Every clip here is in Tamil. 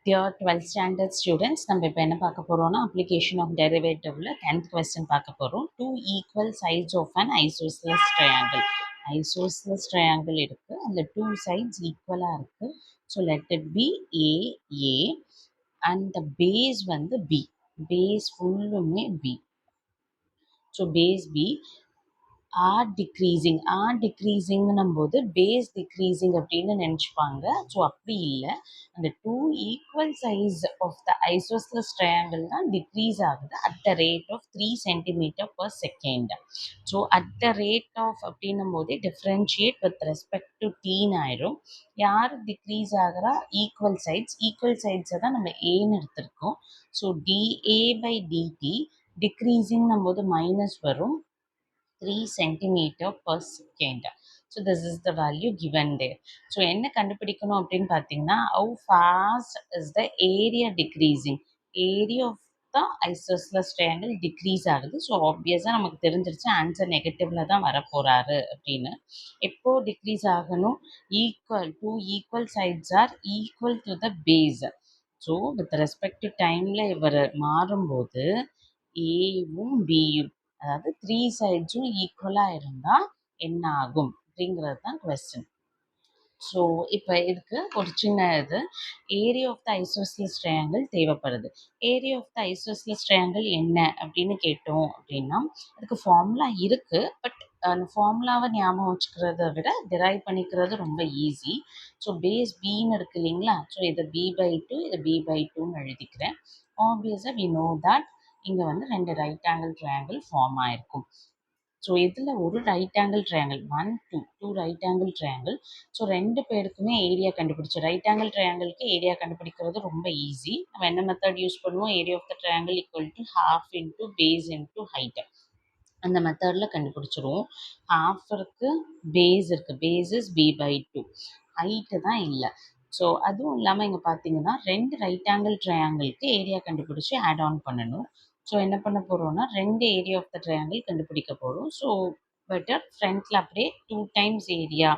Dear 12th standard students, நம்ம இப்போ என்ன பார்க்க போகிறோம்னா அப்ளிகேஷன் ஆஃப் டெரிவேட்டிவ்ல 10th கொஸ்டின் பார்க்க போகிறோம். Two equal sides of an isosceles triangle. Isosceles triangle இருக்குது, அந்த டூ சைட்ஸ் ஈக்குவலாக இருக்குது. So let it be A and the base வந்து பி. பேஸ் ஃபுல்லுமே B. So base B are டிக்ரீசிங்னும் போது பேஸ் டிக்ரீசிங் அப்படின்னு நினச்சிப்பாங்க. ஸோ அப்படி இல்லை, அந்த டூ ஈக்குவல் சைஸ் ஆஃப் த ஐசோஸ்லஸ் ட்ரையாங்கிள் தான் டிக்ரீஸ் ஆகுது at the rate of 3 centimetre per second. So at the rate of அப்படின்னும் போதே டிஃப்ரென்ஷியேட் வித் ரெஸ்பெக்ட் டு டீன் ஆயிரும். யார் டிக்ரீஸ் ஆகிறா? ஈக்குவல் சைட்ஸை தான் நம்ம ஏன்னு எடுத்திருக்கோம். ஸோ டிஏ பை டிடி டிக்ரீசிங்னும் போது மைனஸ் வரும், 3 centimeter per second. So this is the value given there. So என்ன கண்டுபிடிக்கணும் அப்படின்னு பார்த்தீங்கன்னா, how fast is the area decreasing? Area of the isosceles triangle decrease ஆகுது. ஸோ ஆப்வியஸாக நமக்கு தெரிஞ்சிருச்சு ஆன்சர் நெகட்டிவ்ல தான் வரப்போறாரு அப்படின்னு. எப்போ டிக்ரீஸ் ஆகணும்? Two equal sides are equal to the base. So with respect to டைமில் இவர் மாறும்போது ஏவும் பியும், அதாவது 3 சைட்ஸும் ஈக்குவலாக இருந்தால் என்ன ஆகும் அப்படிங்கிறது தான் கொஸ்டின். ஸோ இப்போ இதுக்கு ஒரு சின்ன area of the isosceles triangle தேவைப்படுது. Area of the isosceles triangle என்ன அப்படின்னு கேட்டோம் அப்படின்னா, அதுக்கு ஃபார்முலா இருக்குது. பட் அந்த ஃபார்முலாவை ஞாபகம் வச்சுக்கிறத விட டிரைவ் பண்ணிக்கிறது ரொம்ப ஈஸி. ஸோ பேஸ் பின்னு இருக்கு இல்லைங்களா? ஸோ இதை b/2, இதை b/2ன்னு எழுதிக்கிறேன். ஆப்வியஸாக வி நோ தட் இங்கே வந்து 2 ரைட் ஆங்கிள் ட்ரையாங்கிள் ஃபார்ம் ஆயிருக்கும். ஸோ இதில் ஒரு right angle triangle, 1 2 right angle triangle. So 2 பேருக்குமே ஏரியா கண்டுபிடிச்சோம். ரைட் ஆங்கிள் ட்ரையாங்கிளுக்கு ஏரியா கண்டுபிடிக்கிறது ரொம்ப ஈஸி. நம்ம என்ன மெத்தட் யூஸ் பண்ணுவோம்? Area of the triangle equal to half into base into height. அந்த மெத்தடில் கண்டுபிடிச்சிருவோம். ஹாஃப் இருக்குது, பேஸ் இருக்குது. பேஸ் இஸ் b/2, ஹைட்டு தான் இல்லை. ஸோ அதுவும் இல்லாமல் இங்கே பார்த்தீங்கன்னா 2 ரைட் ஆங்கிள் ட்ரையாங்கிளுக்கு ஏரியா கண்டுபிடிச்சி ஆட் ஆன் பண்ணணும். ஸோ என்ன பண்ண போகிறோம்னா 2 ஏரியா ஆஃப் த ட்ரையாங்கிள் கண்டுபிடிக்க போகிறோம். ஸோ பெட்டர் ஃப்ரண்ட்டில் அப்படியே 2 times area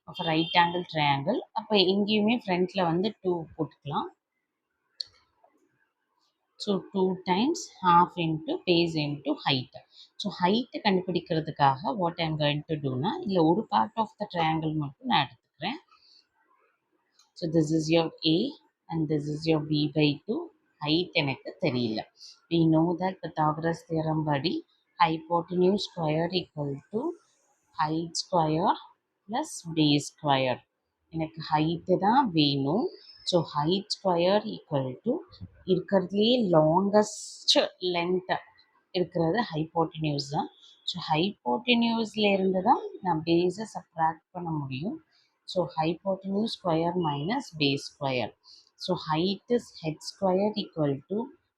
of right angle triangle. அப்போ எங்கேயுமே ஃப்ரண்ட்டில் வந்து 2 போட்டுக்கலாம். So 2 times half into base into height. So height கண்டுபிடிக்கிறதுக்காக வாட் ஐம் கோயிங் டு டூனா, இல்லை ஒரு பார்ட் ஆஃப் த ட்ரையாங்கிள் மட்டும் நான் எடுத்துக்கிறேன். So this is your a and this is your b/2. Height எனக்கு தெரியல. we know that Pythagoras theorem படி hypotenuse square equal to height square plus base square. எனக்கு ஹைட்டு தான் வேணும். So height square equal to இருக்கிறதுலே லாங்கஸ்ட் லென்த் இருக்கிறது ஹைப்போட்டினியூஸ் தான். ஸோ ஹைப்போட்டினியூஸ்லேருந்து தான் நான் பேஸை சப்ராக்ட் பண்ண முடியும். So hypotenuse square minus base square. So height is h square equal to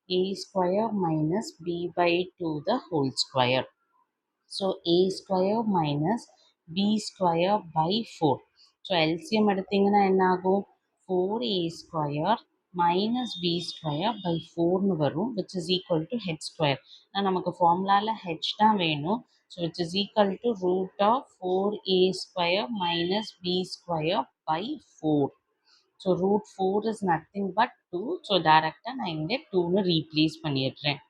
a square minus b/2 the whole square. So a square minus b square by 4. So LCM எடுத்தீங்கன்னா என்ன ஆகும்? 4a square minus b square by 4ன்னு வரும், which is equal to h square. நமக்கு ஃபார்முலாவில் h தான் வேணும். So which is equal to root of 4a square minus b square by 4. So root 4 is nothing but 2. So டேரெக்டாக நான் இங்கே 2ன்னு ரீப்ளேஸ் பண்ணிடுறேன்.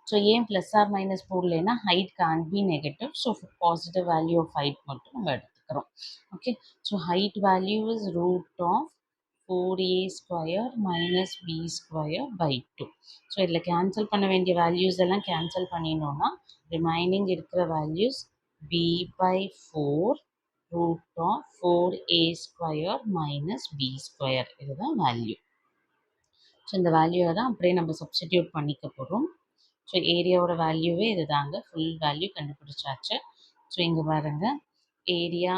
ஸோ ஏன் ப்ளஸ் ஆர் மைனஸ் போடலைன்னா height can be negative. So positive value of height மட்டும் நம்ம எடுத்துக்கிறோம். Okay, so height value is root of 4a square minus B square by 2. So இதில் கேன்சல் பண்ண வேண்டிய வேல்யூஸ் எல்லாம் கேன்சல் பண்ணினோன்னா ரிமைனிங் இருக்கிற values b/4 root of 4a square minus B square. இதுதான் வேல்யூ. ஸோ இந்த வேல்யூவை தான் அப்படியே நம்ம சப்ஸ்டிடியூட் பண்ணிக்க போகிறோம். ஸோ ஏரியாவோட வேல்யூவே இது தாங்க, ஃபுல் வேல்யூ கண்டுபிடிச்சாச்சு. ஸோ இங்கே பாருங்கள், ஏரியா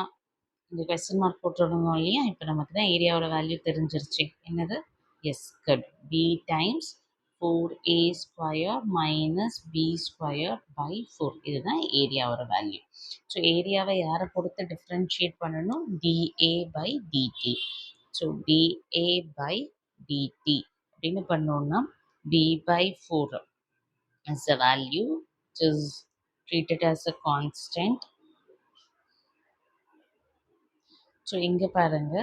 இந்த கொஸ்டின் மார்க் போட்டுருந்தோம் இல்லையா? இப்போ நமக்கு தான் ஏரியாவோட வேல்யூ தெரிஞ்சிருச்சு. என்னது? Yes, good. b times 4a square minus B square by 4. இதுதான் ஏரியாவோட வேல்யூ. ஸோ ஏரியாவை யாரை பொறுத்து டிஃப்ரென்ஷியேட் பண்ணணும்? dA by dt. So dA by dt அப்படின்னு பண்ணோன்னா b/4 as a value which is treated as a constant. So இங்கே பாருங்க,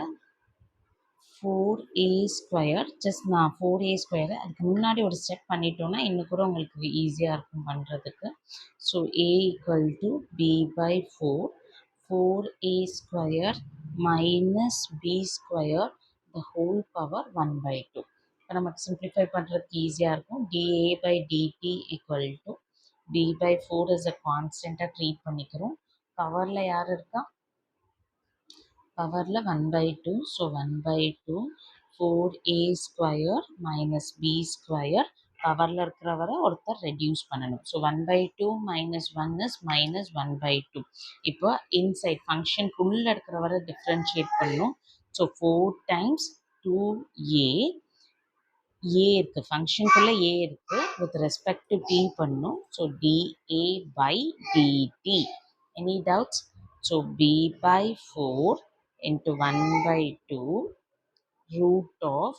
4a ஸ்கொயர் ஜஸ்ட் நான் 4a ஸ்கொயர் அதுக்கு முன்னாடி ஒரு ஸ்டெப் பண்ணிட்டோன்னா இன்னும் கூட உங்களுக்கு ஈஸியாக இருக்கும் பண்ணுறதுக்கு. So a equal to b by 4 square minus b square the whole power 1/2. இப்போ நமக்கு சிம்பிளிஃபை பண்ணுறதுக்கு ஈஸியாக இருக்கும். dA by dt equal to b by 4 is a கான்ஸ்டண்ட்டாக ட்ரீட் பண்ணிக்கிறோம். பவரில் யார் இருக்கா? பவரில் 1/2. So 1/2 4a square minus b square. பவரில் இருக்கிறவரை ஒருத்தர் ரெடியூஸ் பண்ணணும். So 1/2 minus 1 is minus 1/2. இப்போ இன்சைட் ஃபங்க்ஷனுக்குள்ளே இருக்கிறவரை டிஃப்ரென்ஷியேட் பண்ணணும். ஸோ 4 டைம்ஸ் 2a இருக்குது, ஃபங்க்ஷனுக்குள்ளே a இருக்குது, வித் ரெஸ்பெக்ட் டு t பண்ணணும். So dA by dt. Any doubts? So b by 4 into 1/2 root of